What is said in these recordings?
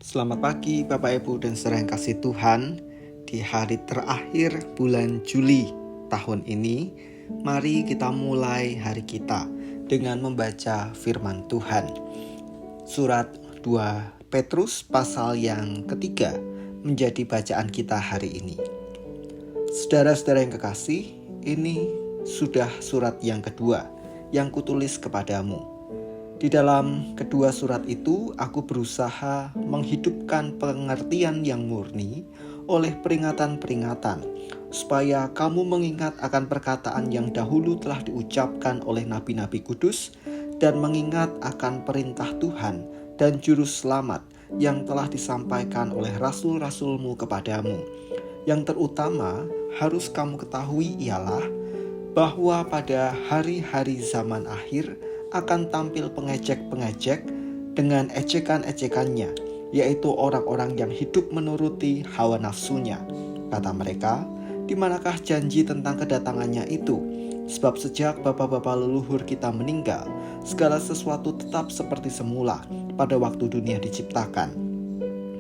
Selamat pagi Bapak Ibu dan saudara yang kasih Tuhan. Di hari terakhir bulan Juli tahun ini, mari kita mulai hari kita dengan membaca firman Tuhan. Surat 2 Petrus pasal yang ketiga menjadi bacaan kita hari ini. Saudara-saudara yang kekasih, ini sudah surat yang kedua yang kutulis kepadamu. Di dalam kedua surat itu, aku berusaha menghidupkan pengertian yang murni oleh peringatan-peringatan, supaya kamu mengingat akan perkataan yang dahulu telah diucapkan oleh nabi-nabi kudus, dan mengingat akan perintah Tuhan dan juru selamat yang telah disampaikan oleh rasul-rasulmu kepadamu. Yang terutama harus kamu ketahui ialah bahwa pada hari-hari zaman akhir akan tampil pengejek-pengejek dengan ejekan-ejekannya, yaitu orang-orang yang hidup menuruti hawa nafsunya. Kata mereka, di manakah janji tentang kedatangannya itu? Sebab sejak bapa-bapa leluhur kita meninggal, segala sesuatu tetap seperti semula pada waktu dunia diciptakan.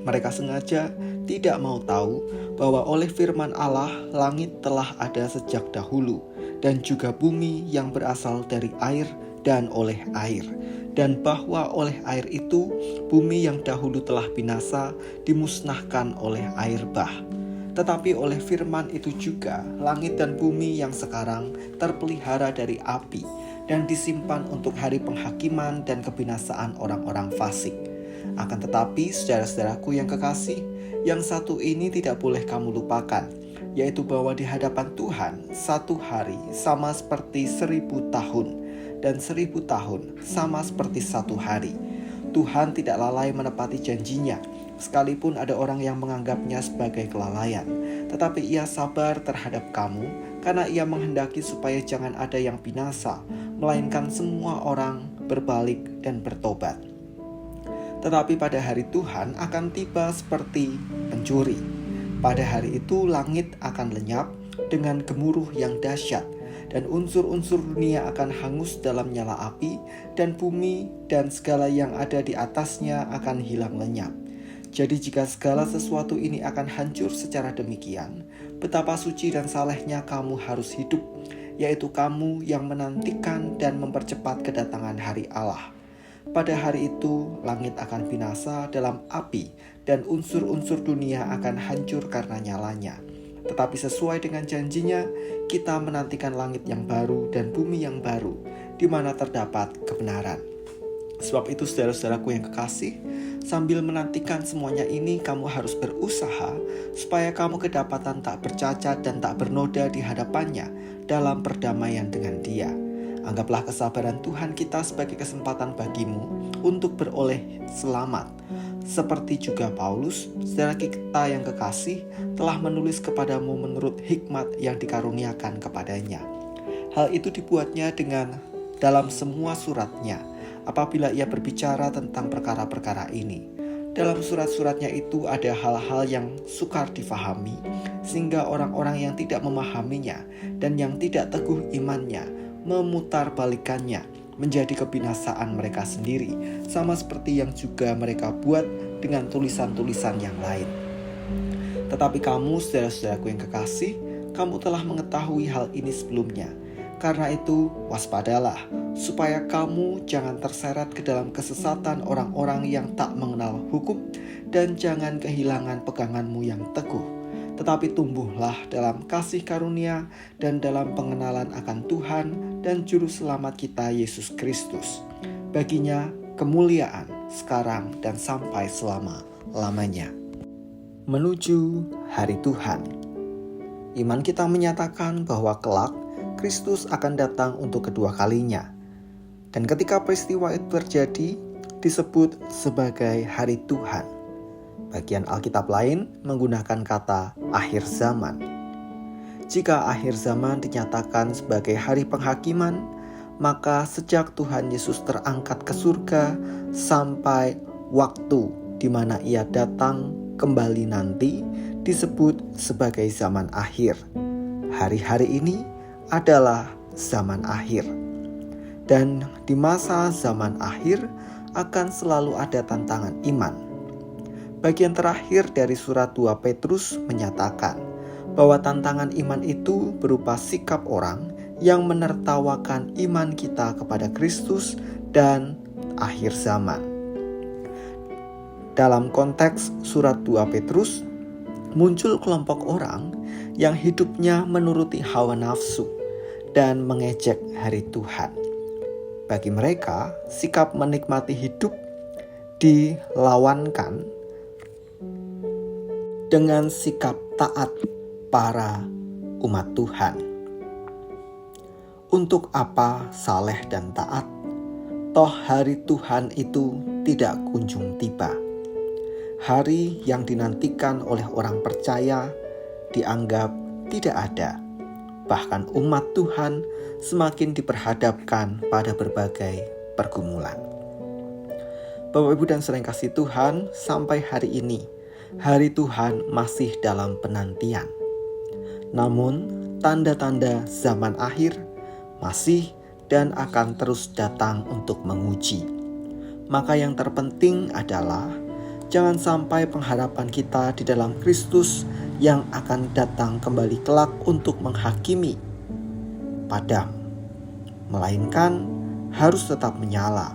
Mereka sengaja tidak mau tahu bahwa oleh firman Allah langit telah ada sejak dahulu, dan juga bumi yang berasal dari air dan oleh air, dan bahwa oleh air itu bumi yang dahulu telah binasa dimusnahkan oleh air bah. Tetapi oleh firman itu juga langit dan bumi yang sekarang terpelihara dari api dan disimpan untuk hari penghakiman dan kebinasaan orang-orang fasik. Akan tetapi saudara-saudaraku yang kekasih, yang satu ini tidak boleh kamu lupakan, yaitu bahwa di hadapan Tuhan satu hari sama seperti 1000 tahun, dan 1000 tahun sama seperti satu hari. Tuhan tidak lalai menepati janjinya, sekalipun ada orang yang menganggapnya sebagai kelalaian. Tetapi ia sabar terhadap kamu, karena ia menghendaki supaya jangan ada yang binasa, melainkan semua orang berbalik dan bertobat. Tetapi pada hari Tuhan akan tiba seperti pencuri. Pada hari itu langit akan lenyap dengan gemuruh yang dahsyat, dan unsur-unsur dunia akan hangus dalam nyala api, dan bumi dan segala yang ada di atasnya akan hilang lenyap. Jadi jika segala sesuatu ini akan hancur secara demikian, betapa suci dan salehnya kamu harus hidup, yaitu kamu yang menantikan dan mempercepat kedatangan hari Allah. Pada hari itu langit akan binasa dalam api, dan unsur-unsur dunia akan hancur karena nyalanya. Tetapi sesuai dengan janjinya, kita menantikan langit yang baru dan bumi yang baru, di mana terdapat kebenaran. Sebab itu saudara-saudaraku yang kekasih, sambil menantikan semuanya ini, kamu harus berusaha supaya kamu kedapatan tak bercacat dan tak bernoda di hadapannya dalam perdamaian dengan Dia. Anggaplah kesabaran Tuhan kita sebagai kesempatan bagimu untuk beroleh selamat. Seperti juga Paulus, saudara kita yang kekasih, telah menulis kepadamu menurut hikmat yang dikaruniakan kepadanya. Hal itu dibuatnya dalam semua suratnya, apabila ia berbicara tentang perkara-perkara ini. Dalam surat-suratnya itu ada hal-hal yang sukar difahami, sehingga orang-orang yang tidak memahaminya dan yang tidak teguh imannya memutarbalikannya menjadi kebinasaan mereka sendiri, sama seperti yang juga mereka buat dengan tulisan-tulisan yang lain. Tetapi kamu, saudara-saudaraku yang kekasih, kamu telah mengetahui hal ini sebelumnya. Karena itu, waspadalah, supaya kamu jangan terseret ke dalam kesesatan orang-orang yang tak mengenal hukum, dan jangan kehilangan peganganmu yang teguh. Tetapi tumbuhlah dalam kasih karunia dan dalam pengenalan akan Tuhan dan Juru Selamat kita Yesus Kristus. Baginya kemuliaan sekarang dan sampai selama-lamanya. Menuju hari Tuhan. Iman kita menyatakan bahwa kelak Kristus akan datang untuk kedua kalinya. Dan ketika peristiwa itu terjadi, disebut sebagai hari Tuhan. Bagian Alkitab lain menggunakan kata akhir zaman. Jika akhir zaman dinyatakan sebagai hari penghakiman, maka sejak Tuhan Yesus terangkat ke surga sampai waktu di mana ia datang kembali nanti disebut sebagai zaman akhir. Hari-hari ini adalah zaman akhir. Dan di masa zaman akhir akan selalu ada tantangan iman. Bagian terakhir dari surat 2 Petrus menyatakan bahwa tantangan iman itu berupa sikap orang yang menertawakan iman kita kepada Kristus dan akhir zaman. Dalam konteks surat 2 Petrus, muncul kelompok orang yang hidupnya menuruti hawa nafsu dan mengejek hari Tuhan. Bagi mereka, sikap menikmati hidup dilawankan dengan sikap taat para umat Tuhan. Untuk apa saleh dan taat? Toh hari Tuhan itu tidak kunjung tiba. Hari yang dinantikan oleh orang percaya dianggap tidak ada. Bahkan umat Tuhan semakin diperhadapkan pada berbagai pergumulan. Bapak, Ibu, dan saudara kasih Tuhan, sampai hari ini, hari Tuhan masih dalam penantian. Namun, tanda-tanda zaman akhir masih dan akan terus datang untuk menguji. Maka yang terpenting adalah jangan sampai pengharapan kita di dalam Kristus yang akan datang kembali kelak untuk menghakimi padam, melainkan harus tetap menyala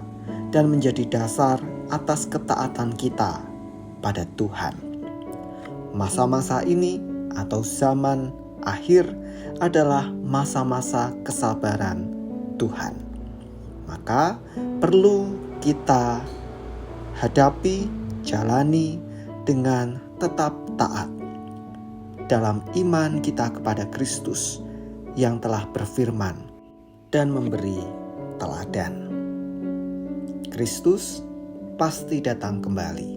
dan menjadi dasar atas ketaatan kita pada Tuhan. Masa-masa ini atau zaman akhir adalah masa-masa kesabaran Tuhan. Maka perlu kita hadapi, jalani dengan tetap taat dalam iman kita kepada Kristus yang telah berfirman dan memberi teladan. Kristus pasti datang kembali,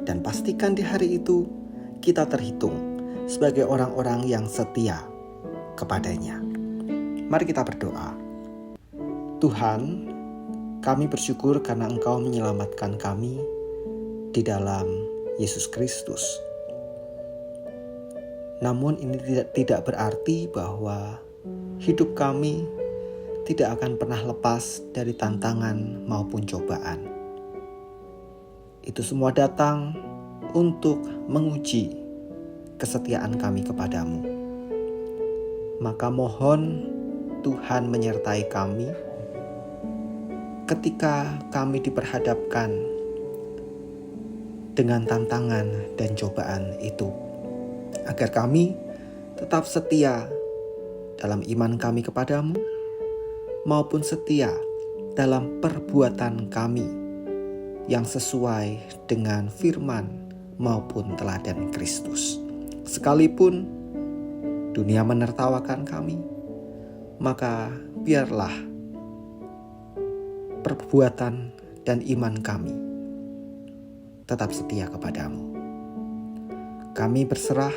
dan pastikan di hari itu kita terhitung sebagai orang-orang yang setia kepadanya. Mari kita berdoa. Tuhan, kami bersyukur karena Engkau menyelamatkan kami di dalam Yesus Kristus. Namun ini tidak berarti bahwa hidup kami tidak akan pernah lepas dari tantangan maupun cobaan. Itu semua datang untuk menguji kesetiaan kami kepadamu. Maka mohon Tuhan menyertai kami ketika kami diperhadapkan dengan tantangan dan cobaan itu, agar kami tetap setia dalam iman kami kepadamu, maupun setia dalam perbuatan kami yang sesuai dengan firman maupun teladan Kristus. Sekalipun dunia menertawakan kami, maka biarlah perbuatan dan iman kami tetap setia kepadamu. Kami berserah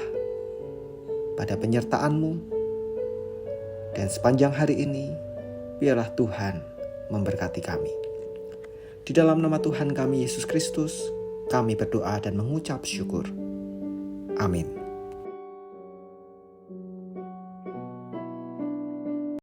pada penyertaan-Mu, dan sepanjang hari ini biarlah Tuhan memberkati kami. Di dalam nama Tuhan kami Yesus Kristus, kami berdoa dan mengucap syukur. Amin.